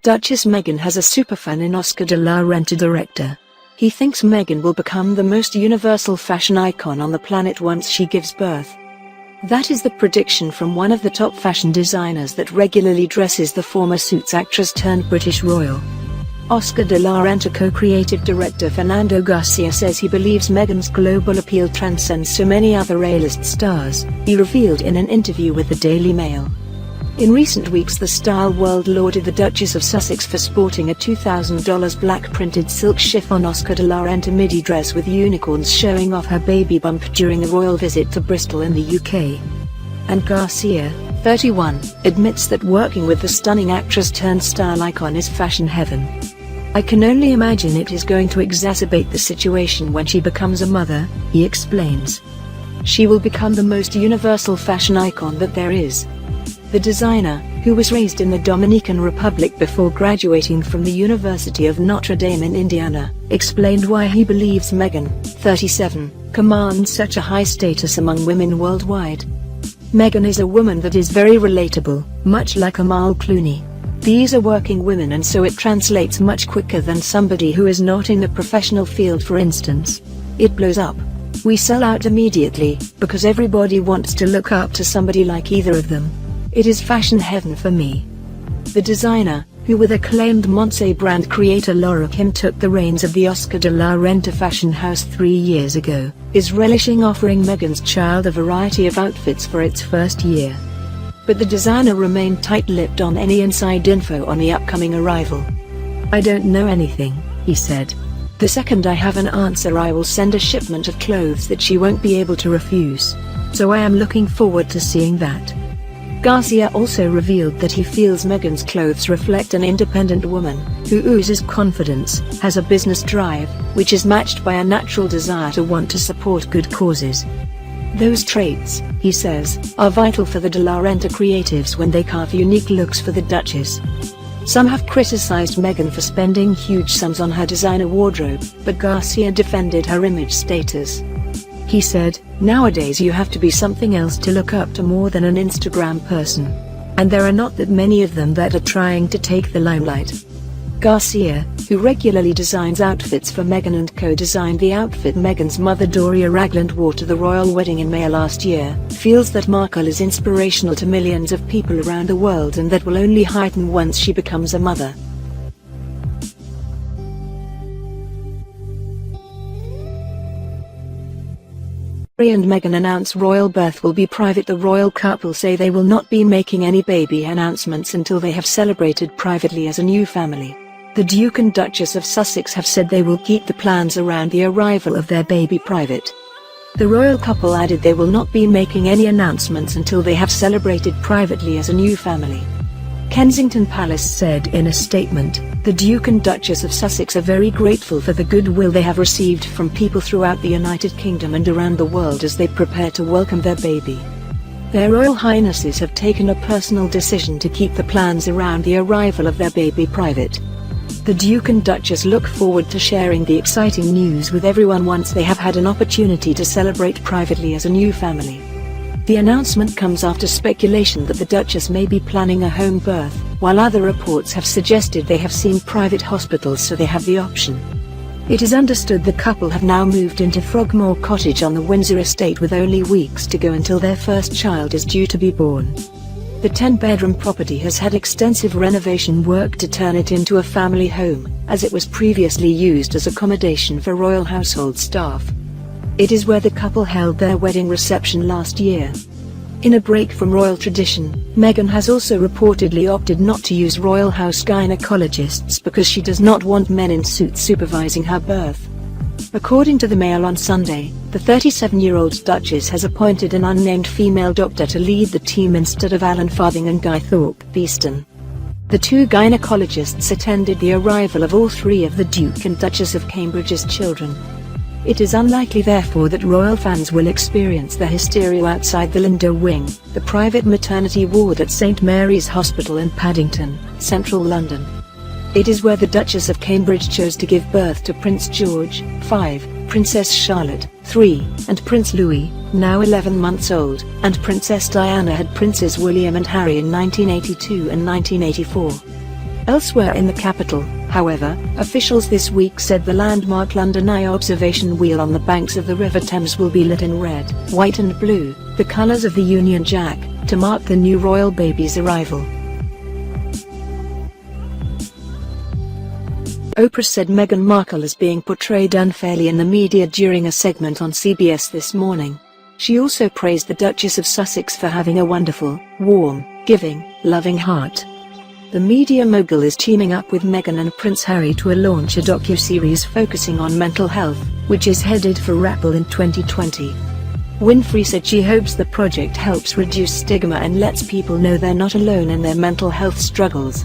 Duchess Meghan has a superfan in Oscar de la Renta director. He thinks Meghan will become the most universal fashion icon on the planet once she gives birth. That is the prediction from one of the top fashion designers that regularly dresses the former Suits actress turned British royal. Oscar de la Renta co-creative director Fernando Garcia says he believes Meghan's global appeal transcends so many other A-list stars, he revealed in an interview with the Daily Mail. In recent weeks the style world lauded the Duchess of Sussex for sporting a $2,000 black printed silk chiffon Oscar de la Renta midi dress with unicorns showing off her baby bump during a royal visit to Bristol in the UK. And Garcia, 31, admits that working with the stunning actress turned style icon is fashion heaven. I can only imagine it is going to exacerbate the situation when she becomes a mother, he explains. She will become the most universal fashion icon that there is. The designer, who was raised in the Dominican Republic before graduating from the University of Notre Dame in Indiana, explained why he believes Meghan, 37, commands such a high status among women worldwide. Meghan is a woman that is very relatable, much like a Markle Clooney. These are working women and so it translates much quicker than somebody who is not in the professional field, for instance. It blows up. We sell out immediately, because everybody wants to look up to somebody like either of them. It is fashion heaven for me. The designer, who with acclaimed Monse brand creator Laura Kim took the reins of the Oscar de la Renta fashion house 3 years ago, is relishing offering Meghan's child a variety of outfits for its first year. But the designer remained tight-lipped on any inside info on the upcoming arrival. "I don't know anything," he said. "The second I have an answer I will send a shipment of clothes that she won't be able to refuse. So I am looking forward to seeing that." Garcia also revealed that he feels Meghan's clothes reflect an independent woman, who oozes confidence, has a business drive, which is matched by a natural desire to want to support good causes. Those traits, he says, are vital for the de la Renta creatives when they carve unique looks for the Duchess. Some have criticized Meghan for spending huge sums on her designer wardrobe, but Garcia defended her image status. He said, "Nowadays you have to be something else to look up to more than an Instagram person. And there are not that many of them that are trying to take the limelight." Garcia, who regularly designs outfits for Meghan and co-designed the outfit Meghan's mother Doria Ragland wore to the royal wedding in May last year, feels that Markle is inspirational to millions of people around the world and that will only heighten once she becomes a mother. Harry and Meghan announce royal birth will be private. The royal couple say they will not be making any baby announcements until they have celebrated privately as a new family. The Duke and Duchess of Sussex have said they will keep the plans around the arrival of their baby private. The royal couple added they will not be making any announcements until they have celebrated privately as a new family. Kensington Palace said in a statement, "The Duke and Duchess of Sussex are very grateful for the goodwill they have received from people throughout the United Kingdom and around the world as they prepare to welcome their baby. Their Royal Highnesses have taken a personal decision to keep the plans around the arrival of their baby private. The Duke and Duchess look forward to sharing the exciting news with everyone once they have had an opportunity to celebrate privately as a new family." The announcement comes after speculation that the Duchess may be planning a home birth, while other reports have suggested they have seen private hospitals so they have the option. It is understood the couple have now moved into Frogmore Cottage on the Windsor estate with only weeks to go until their first child is due to be born. The 10-bedroom property has had extensive renovation work to turn it into a family home, as it was previously used as accommodation for royal household staff. It is where the couple held their wedding reception last year. In a break from royal tradition, Meghan has also reportedly opted not to use royal house gynecologists because she does not want men in suits supervising her birth. According to the Mail on Sunday, the 37-year-old Duchess has appointed an unnamed female doctor to lead the team instead of Alan Farthing and Guy Thorpe Beeston. The two gynecologists attended the arrival of all three of the Duke and Duchess of Cambridge's children. It is unlikely therefore that royal fans will experience the hysteria outside the Lindo Wing, the private maternity ward at St Mary's Hospital in Paddington, central London. It is where the Duchess of Cambridge chose to give birth to Prince George, 5, Princess Charlotte, 3, and Prince Louis, now 11 months old, and Princess Diana had Princes William and Harry in 1982 and 1984. Elsewhere in the capital, however, officials this week said the landmark London Eye observation wheel on the banks of the River Thames will be lit in red, white and blue, the colours of the Union Jack, to mark the new royal baby's arrival. Oprah said Meghan Markle is being portrayed unfairly in the media during a segment on CBS this morning. She also praised the Duchess of Sussex for having a wonderful, warm, giving, loving heart. The media mogul is teaming up with Meghan and Prince Harry to launch a docu-series focusing on mental health, which is headed for Markle in 2020. Winfrey said she hopes the project helps reduce stigma and lets people know they're not alone in their mental health struggles.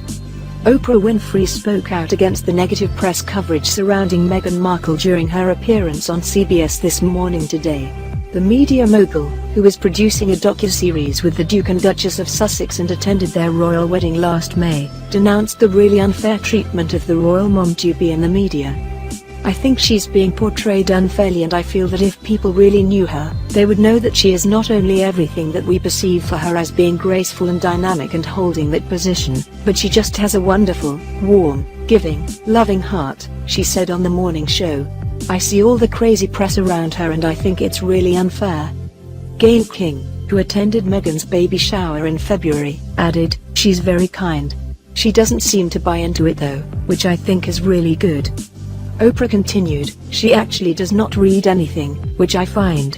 Oprah Winfrey spoke out against the negative press coverage surrounding Meghan Markle during her appearance on CBS This Morning Today. The media mogul, who is producing a docu-series with the Duke and Duchess of Sussex and attended their royal wedding last May, denounced the really unfair treatment of the royal mom-to-be in the media. "I think she's being portrayed unfairly, and I feel that if people really knew her, they would know that she is not only everything that we perceive for her as being graceful and dynamic and holding that position, but she just has a wonderful, warm, giving, loving heart," she said on the morning show. "I see all the crazy press around her and I think it's really unfair." Gayle King, who attended Meghan's baby shower in February, added, "She's very kind. She doesn't seem to buy into it though, which I think is really good." Oprah continued, "She actually does not read anything, which I find,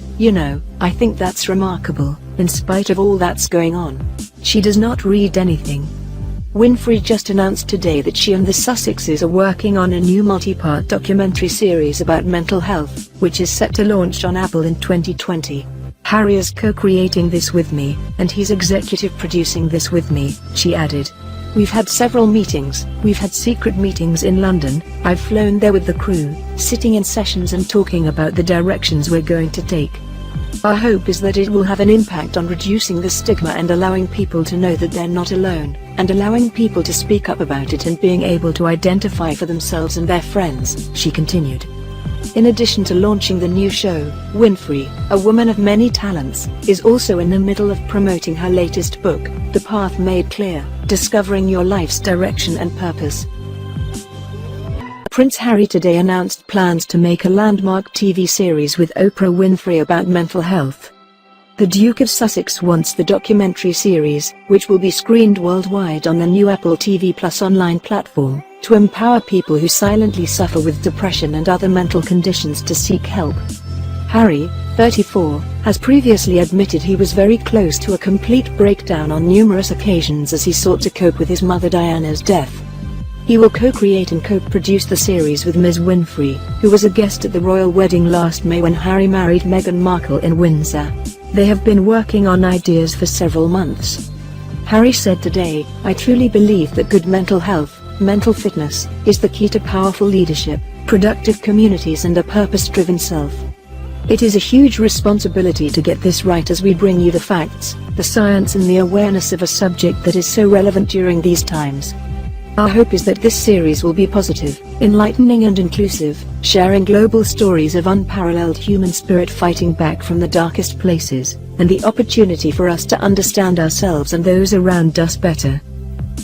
I think that's remarkable, in spite of all that's going on. She does not read anything." Winfrey just announced today that she and the Sussexes are working on a new multi-part documentary series about mental health, which is set to launch on Apple in 2020. "Harry is co-creating this with me, and he's executive producing this with me," she added. "We've had several meetings, we've had secret meetings in London, I've flown there with the crew, sitting in sessions and talking about the directions we're going to take. Our hope is that it will have an impact on reducing the stigma and allowing people to know that they're not alone, and allowing people to speak up about it and being able to identify for themselves and their friends," she continued. In addition to launching the new show, Winfrey, a woman of many talents, is also in the middle of promoting her latest book, The Path Made Clear: Discovering Your Life's Direction and Purpose. Prince Harry today announced plans to make a landmark TV series with Oprah Winfrey about mental health. The Duke of Sussex wants the documentary series, which will be screened worldwide on the new Apple TV Plus online platform, to empower people who silently suffer with depression and other mental conditions to seek help. Harry, 34, has previously admitted he was very close to a complete breakdown on numerous occasions as he sought to cope with his mother Diana's death. He will co-create and co-produce the series with Ms. Winfrey, who was a guest at the royal wedding last May when Harry married Meghan Markle in Windsor. They have been working on ideas for several months. Harry said today, "I truly believe that good mental health, mental fitness, is the key to powerful leadership, productive communities and a purpose-driven self. It is a huge responsibility to get this right as we bring you the facts, the science and the awareness of a subject that is so relevant during these times. Our hope is that this series will be positive, enlightening and inclusive, sharing global stories of unparalleled human spirit fighting back from the darkest places, and the opportunity for us to understand ourselves and those around us better.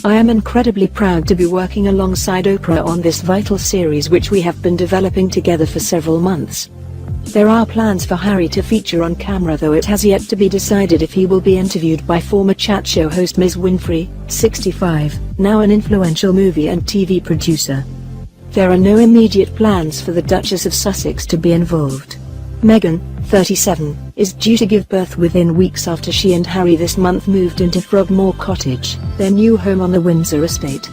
I am incredibly proud to be working alongside Oprah on this vital series which we have been developing together for several months. There are plans for Harry to feature on camera, though it has yet to be decided if he will be interviewed by former chat show host Ms. Winfrey, 65, now an influential movie and TV producer. There are no immediate plans for the Duchess of Sussex to be involved. Meghan, 37, is due to give birth within weeks after she and Harry this month moved into Frogmore Cottage, their new home on the Windsor estate.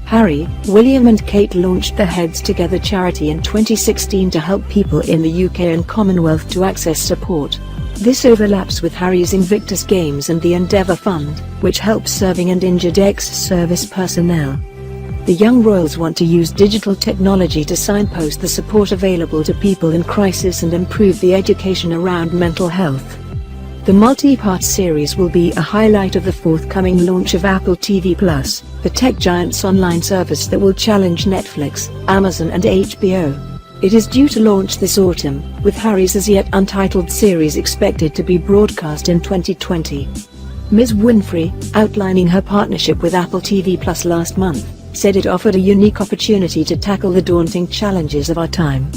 Harry, William and Kate launched the Heads Together charity in 2016 to help people in the UK and Commonwealth to access support. This overlaps with Harry's Invictus Games and the Endeavour Fund, which helps serving and injured ex-service personnel. The young royals want to use digital technology to signpost the support available to people in crisis and improve the education around mental health. The multi-part series will be a highlight of the forthcoming launch of Apple TV Plus, the tech giant's online service that will challenge Netflix, Amazon and HBO. It is due to launch this autumn, with Harry's as yet untitled series expected to be broadcast in 2020. Ms. Winfrey, outlining her partnership with Apple TV Plus last month, said it offered a unique opportunity to tackle the daunting challenges of our time.